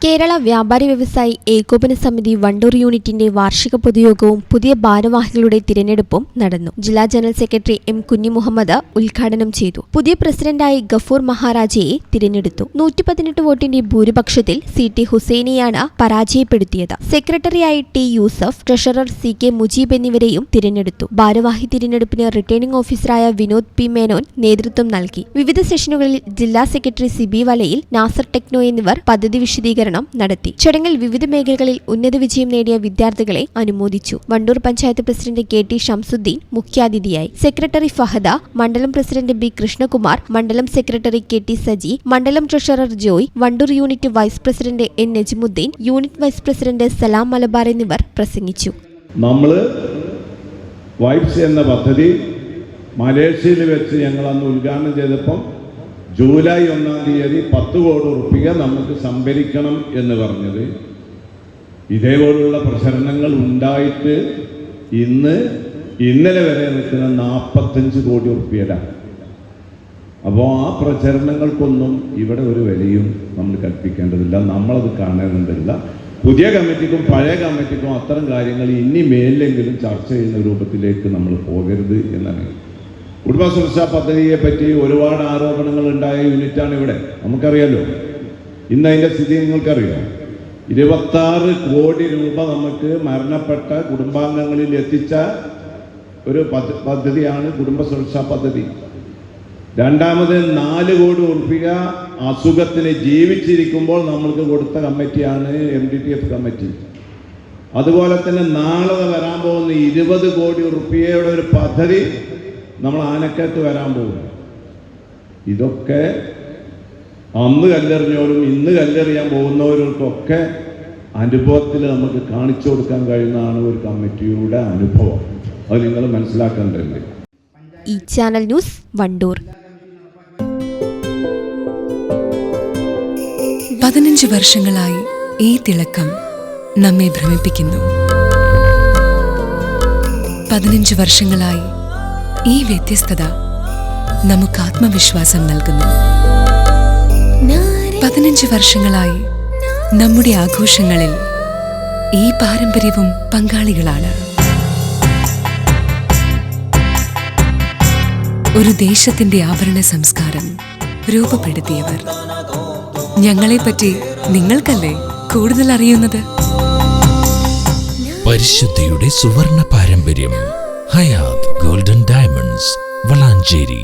കേരള വ്യാപാരി വ്യവസായി ഏകോപന സമിതി വണ്ടൂർ യൂണിറ്റിന്റെ വാർഷിക പൊതുയോഗവും പുതിയ ഭാരവാഹികളുടെ തിരഞ്ഞെടുപ്പും നടന്നു. ജില്ലാ ജനറൽ സെക്രട്ടറി എം കുഞ്ഞിമുഹമ്മദ് ഉദ്ഘാടനം ചെയ്തു. പുതിയ പ്രസിഡന്റായി ഗഫൂർ മഹാരാജയെ തിരഞ്ഞെടുത്തു. 118 വോട്ടിന്റെ ഭൂരിപക്ഷത്തിൽ CT ഹുസൈനെയാണ് പരാജയപ്പെടുത്തിയത്. സെക്രട്ടറിയായി T Yusuf, treasurer CK Mujeeb എന്നിവരെയും തിരഞ്ഞെടുത്തു. ഭാരവാഹി തിരഞ്ഞെടുപ്പിന് റിട്ടേണിംഗ് ഓഫീസറായ വിനോദ് P മേനോൻ നേതൃത്വം നൽകി. വിവിധ സെഷനുകളിൽ ജില്ലാ സെക്രട്ടറി സിബി വലയിൽ, നാസർ ടെക്നോ എന്നിവർ പദ്ധതി വിശദീകരണം നടത്തി. ചടങ്ങിൽ വിവിധ മേഖലകളിൽ ഉന്നത വിജയം നേടിയ വിദ്യാർത്ഥികളെ അനുമോദിച്ചു. വണ്ടൂർ പഞ്ചായത്ത് പ്രസിഡന്റ് KT ഷംസുദ്ദീൻ മുഖ്യാതിഥിയായി. സെക്രട്ടറി ഫഹദ, മണ്ഡലം പ്രസിഡന്റ് B കൃഷ്ണകുമാർ, മണ്ഡലം സെക്രട്ടറി KT സജി, മണ്ഡലം treasurer Joy, Wandoor unit vice president N Najmuddin, unit vice president Salam Malabar എന്നിവർ പ്രസംഗിച്ചു. നമ്മൾ വൈബ്സ് എന്ന പദ്ധതി മലേഷ്യയിൽ വെച്ച് ഞങ്ങൾ അന്ന് ഉദ്ഘാടനം ചെയ്തപ്പം ജൂലൈ 1-ാം തീയതി 10 കോടി റുപ്യ നമുക്ക് സംഭരിക്കണം എന്ന് പറഞ്ഞത് ഇതേപോലുള്ള പ്രചരണങ്ങൾ ഉണ്ടായിട്ട് ഇന്നലെ വരെ നിൽക്കുന്ന 45 കോടി റുപ്യയിലാണ്. അപ്പോൾ ആ പ്രചരണങ്ങൾക്കൊന്നും ഇവിടെ ഒരു വിലയും നമ്മൾ കൽപ്പിക്കേണ്ടതില്ല, നമ്മളത് കാണേണ്ടതില്ല. പുതിയ കമ്മിറ്റിക്കും പഴയ കമ്മിറ്റിക്കും അത്തരം കാര്യങ്ങൾ ഇനി മേലിലെങ്കിലും ചർച്ച ചെയ്യുന്ന രൂപത്തിലേക്ക് നമ്മൾ പോകരുത് എന്നാണ്. കുടുംബ സുരക്ഷാ പദ്ധതിയെ പറ്റി ഒരുപാട് ആരോപണങ്ങൾ ഉണ്ടായ യൂണിറ്റാണ് ഇവിടെ, നമുക്കറിയാലോ. ഇന്ന് അതിൻ്റെ സ്ഥിതി നിങ്ങൾക്കറിയാം. 26 കോടി രൂപ നമുക്ക് മരണപ്പെട്ട കുടുംബാംഗങ്ങളിൽ എത്തിച്ച ഒരു പദ്ധതിയാണ് കുടുംബ സുരക്ഷാ പദ്ധതി. രണ്ടാമത് 4 കോടി റുപ്യ അസുഖത്തിന് ജീവിച്ചിരിക്കുമ്പോൾ നമ്മൾക്ക് കൊടുത്ത കമ്മിറ്റിയാണ് MDTF കമ്മിറ്റി. അതുപോലെ തന്നെ നാളെ വരാൻ പോകുന്ന 20 കോടി റുപ്യയുടെ ഒരു പദ്ധതി നമ്മൾ ആനക്കയത്ത് വരാൻ പോകും. ഇതൊക്കെ അന്ന് കല്ലെറിഞ്ഞവരും ഇന്ന് കല്ലെറിയാൻ പോകുന്നവർക്കൊക്കെ അനുഭവത്തിൽ നമുക്ക് കാണിച്ചു കൊടുക്കാൻ കഴിയുന്നതാണ് ഒരു കമ്മിറ്റിയുടെ അനുഭവം. അത് നിങ്ങൾ മനസ്സിലാക്കേണ്ടതുണ്ട്. ഈ ചാനൽ ന്യൂസ് വണ്ടൂർ. 15 വർഷങ്ങളായി ഈ തിളക്കം നമ്മെ ഭ്രമിപ്പിക്കുന്നു. 15 വർഷങ്ങളായി ഈ വ്യത്യസ്തത നമുക്ക് ആത്മവിശ്വാസം നൽകുന്നു. 15 വർഷങ്ങളായി നമ്മുടെ ആഘോഷങ്ങളിൽ ഈ പാരമ്പര്യവും പങ്കാളികളാണ്. ഒരു ദേശത്തിന്റെ ആഭരണ സംസ്കാരം രൂപപ്പെടുത്തിയവർ. ഞങ്ങളെപ്പറ്റി നിങ്ങൾക്കല്ലേ കൂടുതൽ അറിയുന്നത്? പരിശുദ്ധിയുടെ സുവർണ പാരമ്പര്യം. Hayat golden diamonds, Valanchery.